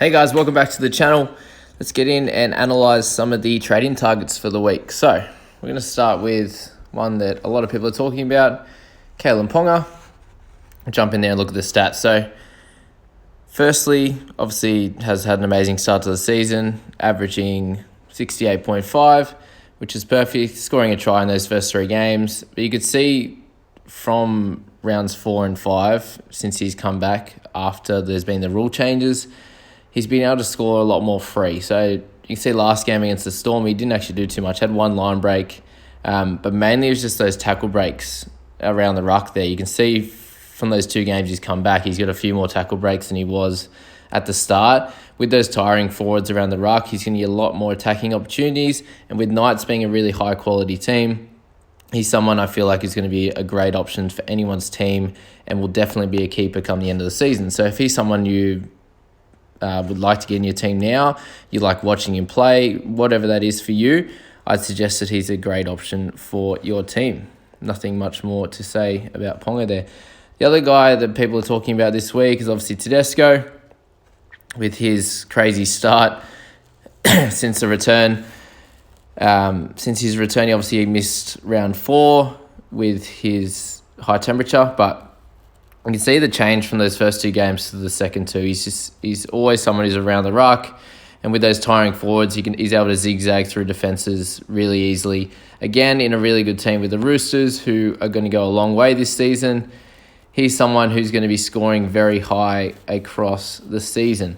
Hey guys, welcome back to the channel. Let's get in and analyze some of the trading targets for the week. So we're going to start with one that a lot of people are talking about, Kalen Ponga. I'll jump in there and look at the stats. So firstly, obviously has had an amazing start to the season, averaging 68.5, which is perfect, scoring a try in those first three games. But you could see from rounds 4 and 5, since he's come back after there's been the rule changes, he's been able to score a lot more free. So you can see last game against the Storm, he didn't actually do too much. Had one line break, but mainly it was just those tackle breaks around the ruck there. You can see from those two games he's come back, he's got a few more tackle breaks than he was at the start. With those tiring forwards around the ruck, he's going to get a lot more attacking opportunities. And with Knights being a really high-quality team, he's someone I feel like is going to be a great option for anyone's team and will definitely be a keeper come the end of the season. So if he's someone you would like to get in your team now, you like watching him play, whatever that is for you, I'd suggest that he's a great option for your team. Nothing much more to say about Ponga there. The other guy that people are talking about this week is obviously Tedesco, with his crazy start since the return. Since his return, he obviously missed round 4 with his high temperature, but you can see the change from those first two games to the second two. He's always someone who's around the ruck, and with those tiring forwards, he's able to zigzag through defenses really easily. Again, in a really good team with the Roosters, who are going to go a long way this season. He's someone who's going to be scoring very high across the season.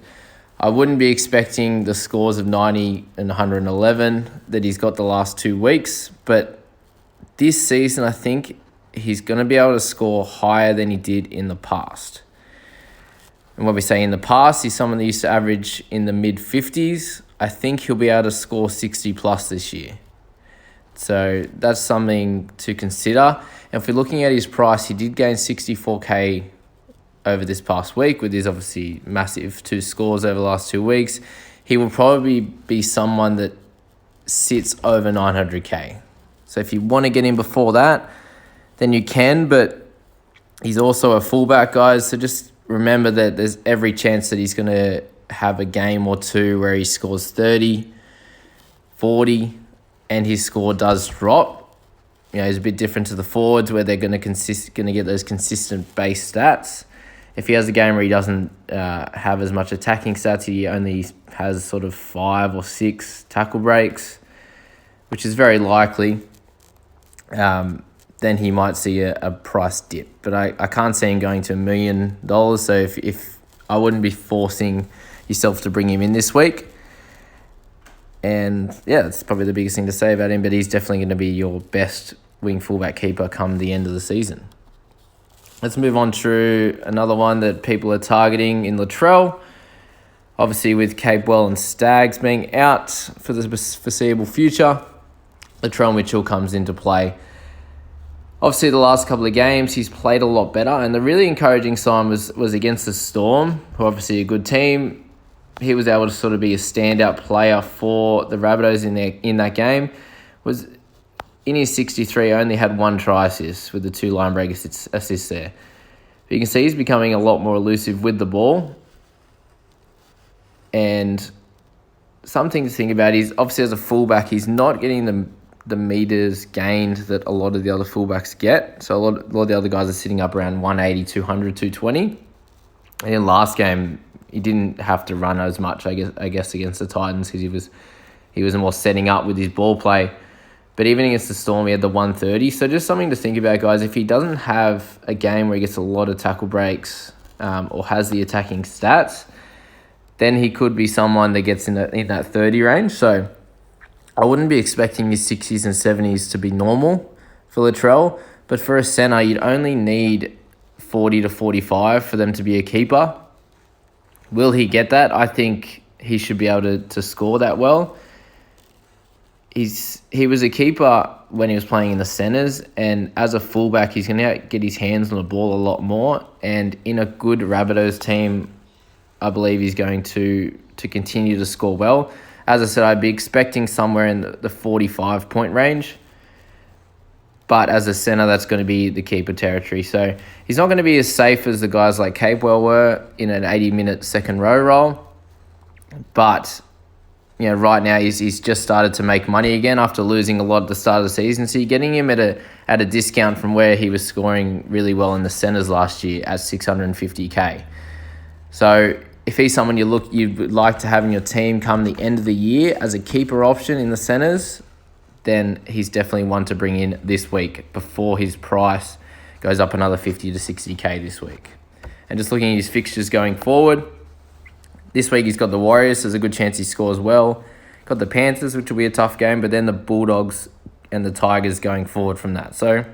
I wouldn't be expecting the scores of 90 and 111 that he's got the last 2 weeks, but this season I think he's going to be able to score higher than he did in the past. And when we say in the past, he's someone that used to average in the mid-50s. I think he'll be able to score 60 plus this year. So that's something to consider. And if we're looking at his price, he did gain 64k over this past week with his obviously massive 2 scores over the last 2 weeks. He will probably be someone that sits over 900k. So if you want to get in before that, then you can, but he's also a fullback, guys. So just remember that there's every chance that he's going to have a game or two where he scores 30, 40, and his score does drop. You know, he's a bit different to the forwards where they're going to get those consistent base stats. If he has a game where he doesn't have as much attacking stats, he only has sort of 5 or 6 tackle breaks, which is very likely, then he might see a price dip. But I can't see him going to $1 million. So if I wouldn't be forcing yourself to bring him in this week. And yeah, that's probably the biggest thing to say about him, but he's definitely going to be your best wing fullback keeper come the end of the season. Let's move on to another one that people are targeting in Latrell. Obviously, with Capewell and Staggs being out for the foreseeable future, Latrell Mitchell comes into play. Obviously, the last couple of games, he's played a lot better, and the really encouraging sign was against the Storm, who are obviously a good team. He was able to sort of be a standout player for the Rabbitohs in that game. Was in his 63, only had 1 try assist with the 2 line break assists there. But you can see he's becoming a lot more elusive with the ball. And something to think about is, obviously as a fullback, he's not getting the meters gained that a lot of the other fullbacks get. So a lot of the other guys are sitting up around 180, 200, 220. And in last game, he didn't have to run as much, I guess against the Titans, because he was more setting up with his ball play. But even against the Storm, he had the 130. So just something to think about, guys. If he doesn't have a game where he gets a lot of tackle breaks or has the attacking stats, then he could be someone that gets in that 30 range. So I wouldn't be expecting his 60s and 70s to be normal for Latrell. But for a centre, you'd only need 40 to 45 for them to be a keeper. Will he get that? I think he should be able to score that well. He was a keeper when he was playing in the centres, and as a fullback, he's going to get his hands on the ball a lot more. And in a good Rabbitohs team, I believe he's going to continue to score well. As I said, I'd be expecting somewhere in the 45-point range. But as a centre, that's going to be the keeper territory. So he's not going to be as safe as the guys like Capewell were in an 80-minute second row role. But right now he's just started to make money again after losing a lot at the start of the season. So you're getting him at a discount from where he was scoring really well in the centres last year at 650k. So if he's someone you'd like to have in your team come the end of the year as a keeper option in the centres, then he's definitely one to bring in this week before his price goes up another 50 to 60k this week. And just looking at his fixtures going forward, this week he's got the Warriors, so there's a good chance he scores well. Got the Panthers, which will be a tough game, but then the Bulldogs and the Tigers going forward from that. So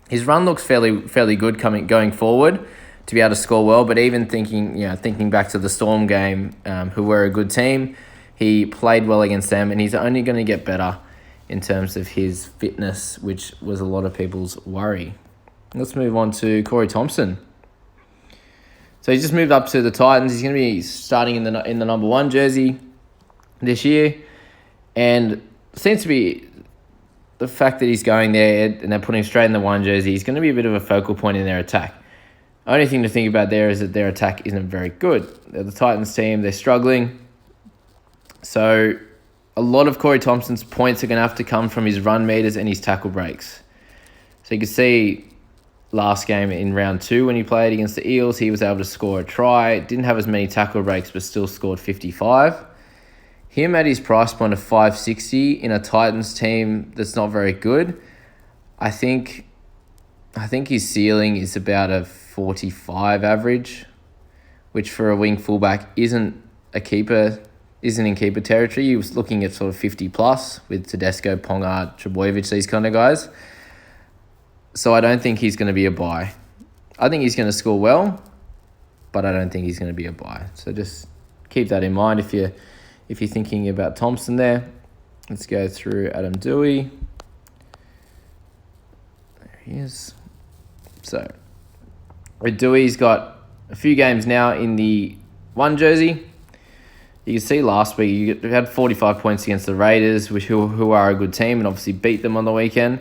his run looks fairly good going forward to be able to score well. But even thinking back to the Storm game, who were a good team, he played well against them, and he's only going to get better in terms of his fitness, which was a lot of people's worry. Let's move on to Corey Thompson. So he's just moved up to the Titans. He's going to be starting in the number 1 jersey this year, and seems to be the fact that he's going there and they're putting him straight in the 1 jersey. He's going to be a bit of a focal point in their attack. Only thing to think about there is that their attack isn't very good. They're the Titans team. They're struggling. So a lot of Corey Thompson's points are going to have to come from his run meters and his tackle breaks. So you can see last game in round 2 when he played against the Eels, he was able to score a try. Didn't have as many tackle breaks, but still scored 55. Him at his price point of 560 in a Titans team that's not very good, I think his ceiling is about a 45 average, which for a wing fullback isn't in keeper territory. He was looking at sort of 50 plus with Tedesco, Ponga, Trebojevic, these kind of guys. So I don't think he's going to be a buy. I think he's going to score well, but I don't think he's going to be a buy. So just keep that in mind if you're thinking about Thompson there. Let's go through Adam Dewey. There he is. So with Dewey, he's got a few games now in the 1 jersey. You can see last week you had 45 points against the Raiders, who are a good team, and obviously beat them on the weekend.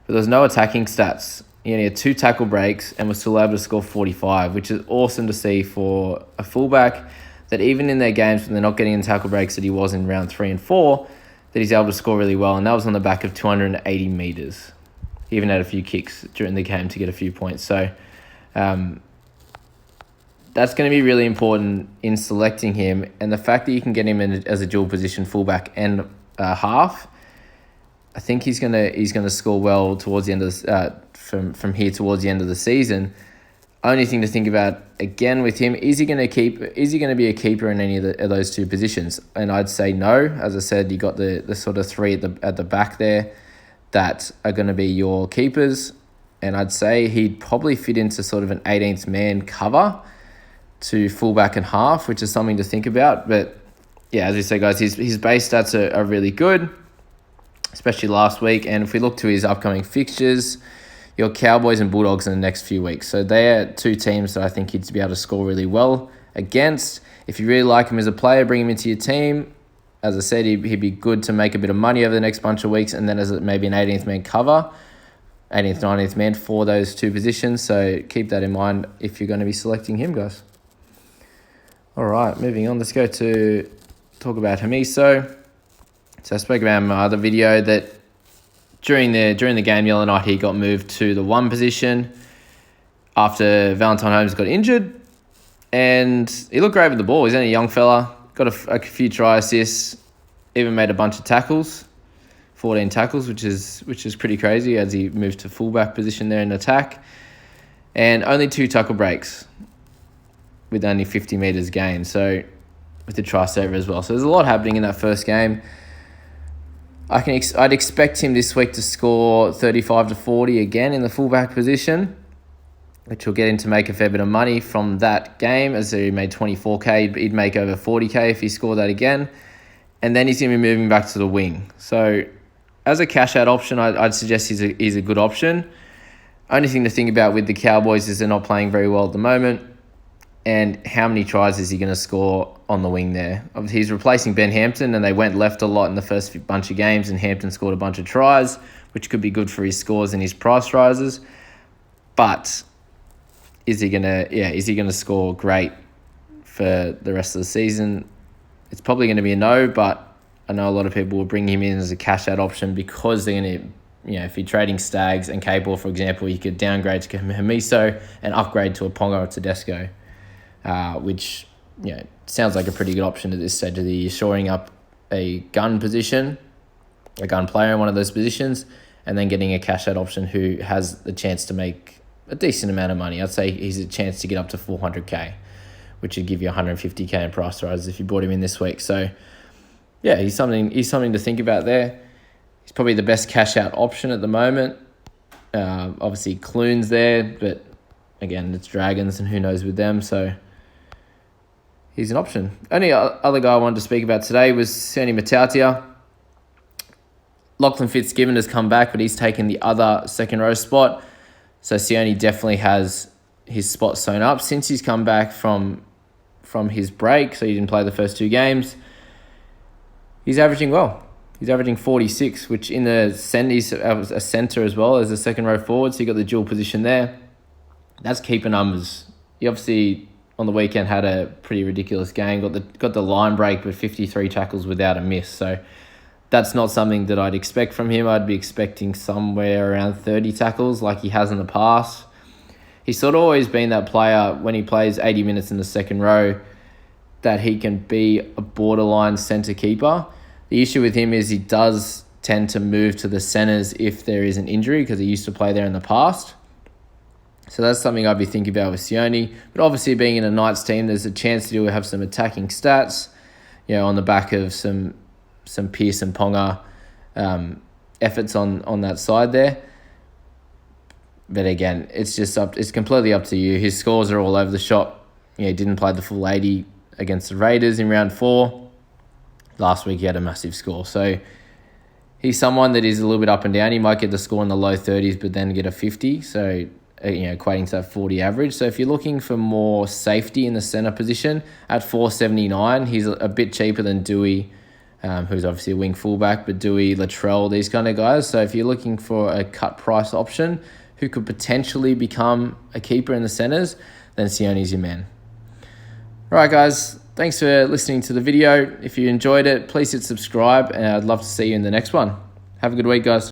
But there's no attacking stats. He only had 2 tackle breaks and was still able to score 45, which is awesome to see for a fullback, that even in their games when they're not getting in tackle breaks that he was in round 3 and 4, that he's able to score really well. And that was on the back of 280 metres. He even had a few kicks during the game to get a few points. So that's going to be really important in selecting him. And the fact that you can get him in as a dual position fullback and half, I think he's gonna score well towards the end of from here towards the end of the season. Only thing to think about again with him, is he going to be a keeper in any of those 2 positions? And I'd say no. As I said, you got the sort of 3 at the back there that are going to be your keepers, and I'd say he'd probably fit into sort of an 18th man cover to fullback and half, which is something to think about. But yeah, as we say, guys, his base stats are really good, especially last week. And if we look to his upcoming fixtures, your Cowboys and Bulldogs in the next few weeks. So they're 2 teams that I think he'd be able to score really well against. If you really like him as a player, bring him into your team. As I said, he'd be good to make a bit of money over the next bunch of weeks, and then as maybe an 18th man cover, 18th, 19th man for those 2 positions. So keep that in mind if you're going to be selecting him, guys. All right, moving on. Let's go to talk about Hamiso. So I spoke about in my other video that during the game the other night, he got moved to the 1 position after Valentine Holmes got injured, and he looked great with the ball. He's only a young fella, got a few try assists, even made a bunch of tackles, 14 tackles, which is pretty crazy as he moved to fullback position there in attack, and only 2 tackle breaks with only 50 metres gained. So with the try saver as well. So there's a lot happening in that first game. I'd expect him this week to score 35 to 40 again in the fullback position, which will get him to make a fair bit of money from that game. As he made 24k, he'd make over 40k if he scored that again. And then he's going to be moving back to the wing. So as a cash out option, I'd suggest he's a good option. Only thing to think about with the Cowboys is they're not playing very well at the moment. And how many tries is he going to score on the wing there? Obviously, he's replacing Ben Hampton, and they went left a lot in the first bunch of games, and Hampton scored a bunch of tries, which could be good for his scores and his price rises. But is he gonna score great for the rest of the season? it's probably going to be a no, but I know a lot of people will bring him in as a cash out option because they're going to, if you're trading Stags and Cable, for example, you could downgrade to Hamiso and upgrade to a Ponga or Tedesco, which, sounds like a pretty good option at this stage of the year, shoring up a gun position, a gun player in one of those positions, and then getting a cash out option who has the chance to make a decent amount of money. I'd say he's a chance to get up to 400k, which would give you 150k in price rise if you bought him in this week. So, yeah, he's something to think about there. He's probably the best cash out option at the moment. Obviously, Clune's there, but again, it's Dragons, and who knows with them. So he's an option. Only other guy I wanted to speak about today was Sione Matautia. Lachlan Fitzgibbon has come back, but he's taken the other second row spot. So Sione definitely has his spot sewn up since he's come back from his break. So he didn't play the first 2 games. He's averaging well. He's averaging 46, which in the centre, he's a centre as well as a second row forward. So you got the dual position there. That's keeper numbers. He obviously on the weekend had a pretty ridiculous game. Got the line break, but 53 tackles without a miss. So that's not something that I'd expect from him. I'd be expecting somewhere around 30 tackles like he has in the past. He's sort of always been that player when he plays 80 minutes in the second row that he can be a borderline centre keeper. The issue with him is he does tend to move to the centres if there is an injury because he used to play there in the past. So that's something I'd be thinking about with Sione. But obviously being in a Knights team, there's a chance to have some attacking stats, on the back of some Pearce and Ponga efforts on that side there. But again, it's completely up to you. His scores are all over the shop. He didn't play the full 80 against the Raiders in round 4. Last week he had a massive score. So he's someone that is a little bit up and down. He might get the score in the low 30s, but then get a 50. So, equating to that 40 average. So if you're looking for more safety in the centre position, at 479, he's a bit cheaper than Dewey, who's obviously a wing fullback, but Dewey, Latrell, these kind of guys. So if you're looking for a cut price option who could potentially become a keeper in the centres, then Sione's your man. All right, guys. Thanks for listening to the video. If you enjoyed it, please hit subscribe, and I'd love to see you in the next one. Have a good week, guys.